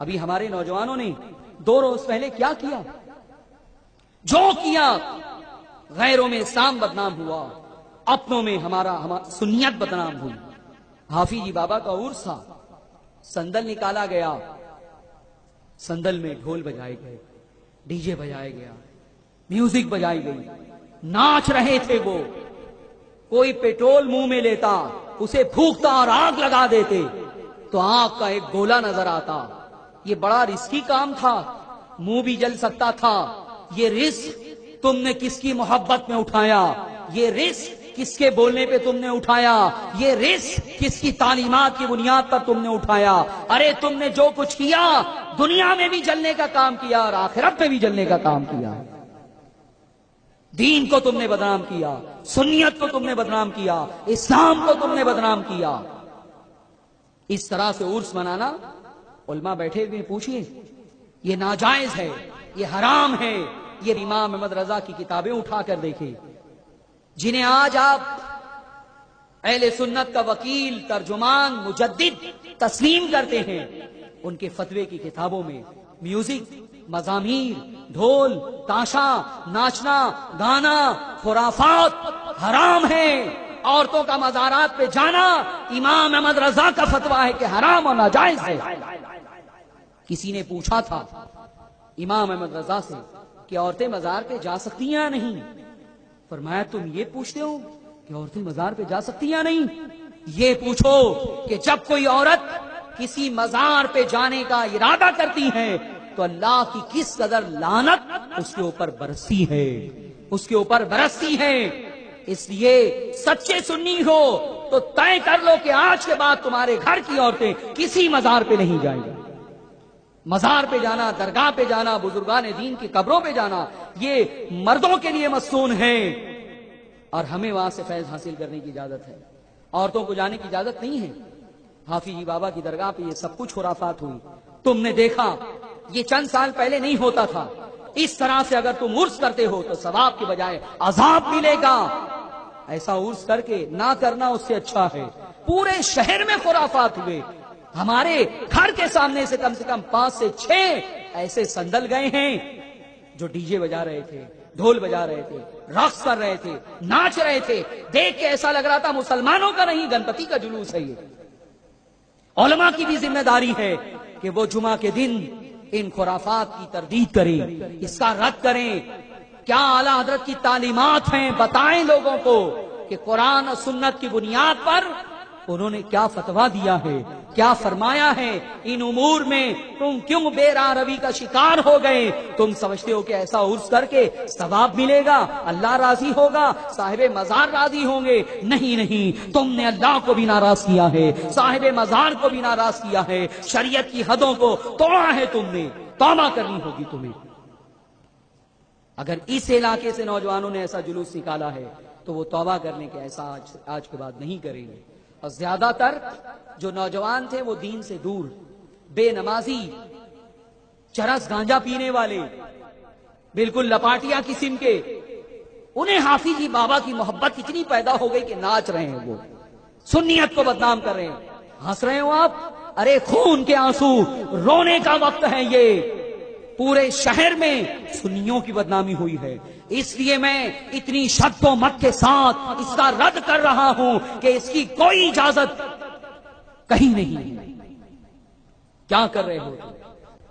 ابھی ہمارے نوجوانوں نے 2 روز پہلے کیا کیا؟ جو کیا، غیروں میں اسلام بدنام ہوا، اپنوں میں ہمارا سنیت بدنام ہوئی۔ حافظ جی بابا کا عرس تھا، سندل نکالا گیا، سندل میں ڈھول بجائے گئے، ڈی جے بجائے گیا، میوزک بجائی گئی، ناچ رہے تھے وہ۔ کوئی پیٹرول منہ میں لیتا، اسے پھونکتا اور آگ لگا دیتے تو آگ کا ایک گولا نظر آتا۔ یہ بڑا رسکی کام تھا، منہ بھی جل سکتا تھا۔ یہ رسک تم نے کس کی محبت میں اٹھایا؟ یہ رسک کس کے بولنے پہ تم نے اٹھایا؟ یہ رسک کس کی تعلیمات کی بنیاد پر تم نے اٹھایا؟ ارے تم نے جو کچھ کیا، دنیا میں بھی جلنے کا کام کیا اور آخرت میں بھی جلنے کا کام کیا۔ دین کو تم نے بدنام کیا، سنیت کو تم نے بدنام کیا، اسلام کو تم نے بدنام کیا۔ اس طرح سے عرس منانا، علماء بیٹھے ہوئے پوچھئے، یہ ناجائز ہے، یہ حرام ہے۔ یہ امام احمد رضا کی کتابیں اٹھا کر دیکھیں، جنہیں آج آپ اہل سنت کا وکیل، ترجمان، مجدد تسلیم کرتے ہیں، ان کے فتوے کی کتابوں میں میوزک، مزامیر، ڈھول، تاشا، ناچنا، گانا، خرافات حرام ہے۔ عورتوں کا مزارات پہ جانا امام احمد رضا کا فتویٰ ہے کہ حرام اور ناجائز ہے۔ کسی نے پوچھا تھا امام احمد رضا سے کہ عورتیں مزار پہ جا سکتی ہیں یا نہیں؟ فرمایا تم یہ پوچھتے ہو کہ عورتیں مزار پہ جا سکتی ہیں یا نہیں؟ یہ پوچھو کہ جب کوئی عورت کسی مزار پہ جانے کا ارادہ کرتی ہے تو اللہ کی کس قدر لعنت اس کے اوپر برستی ہے، اس کے اوپر برستی ہے۔ اس لیے سچے سنی ہو تو طے کر لو کہ آج کے بعد تمہارے گھر کی عورتیں کسی مزار پہ نہیں جائیں گی۔ مزار پہ جانا، درگاہ پہ جانا، بزرگان دین کی قبروں پہ جانا، یہ مردوں کے لیے مصون ہے اور ہمیں وہاں سے فیض حاصل کرنے کی اجازت ہے، عورتوں کو جانے کی اجازت نہیں ہے۔ حافظ جی بابا کی درگاہ پہ یہ سب کچھ خرافات ہوئی، تم نے دیکھا، یہ چند سال پہلے نہیں ہوتا تھا۔ اس طرح سے اگر تم عرس کرتے ہو تو ثواب کی بجائے عذاب ملے گا۔ ایسا عرس کر کے نہ کرنا اس سے اچھا ہے۔ پورے شہر میں خرافات ہوئے، ہمارے گھر کے سامنے سے کم 5 سے 6 ایسے سندل گئے ہیں جو ڈی جے بجا رہے تھے، ڈھول بجا رہے تھے، رقص کر رہے تھے، ناچ رہے تھے۔ دیکھ کے ایسا لگ رہا تھا مسلمانوں کا نہیں، گنپتی کا جلوس ہے۔ یہ علماء کی بھی ذمہ داری ہے کہ وہ جمعہ کے دن ان خرافات کی تردید کریں، اس کا رد کریں۔ کیا اعلیٰ حضرت کی تعلیمات ہیں، بتائیں لوگوں کو کہ قرآن اور سنت کی بنیاد پر انہوں نے کیا فتویٰ دیا ہے، کیا فرمایا ہے۔ ان امور میں تم کیوں بے راہ روی کا شکار ہو گئے؟ تم سمجھتے ہو کہ ایسا عرس کر کے ثواب ملے گا، اللہ راضی ہوگا، صاحب مزار راضی ہوں گے؟ نہیں نہیں، تم نے اللہ کو بھی ناراض کیا ہے، صاحب مزار کو بھی ناراض کیا ہے، شریعت کی حدوں کو توڑا ہے تم نے۔ توبہ کرنی ہوگی تمہیں۔ اگر اس علاقے سے نوجوانوں نے ایسا جلوس نکالا ہے تو وہ توبہ کرنے کے ایسا آج کے بعد نہیں کریں گے۔ اور زیادہ تر جو نوجوان تھے وہ دین سے دور، بے نمازی، چرس گانجا پینے والے، بالکل لپاٹیا قسم کے، انہیں حافظ جی بابا کی محبت اتنی پیدا ہو گئی کہ ناچ رہے ہیں، وہ سنیت کو بدنام کر رہے ہیں۔ ہنس رہے ہو آپ؟ ارے خون کے آنسو، رونے کا وقت ہے یہ۔ پورے شہر میں سنیوں کی بدنامی ہوئی ہے، اس لیے میں اتنی شد و مت کے ساتھ اس کا رد کر رہا ہوں کہ اس کی کوئی اجازت کہیں نہیں۔ کیا کر رہے ہو؟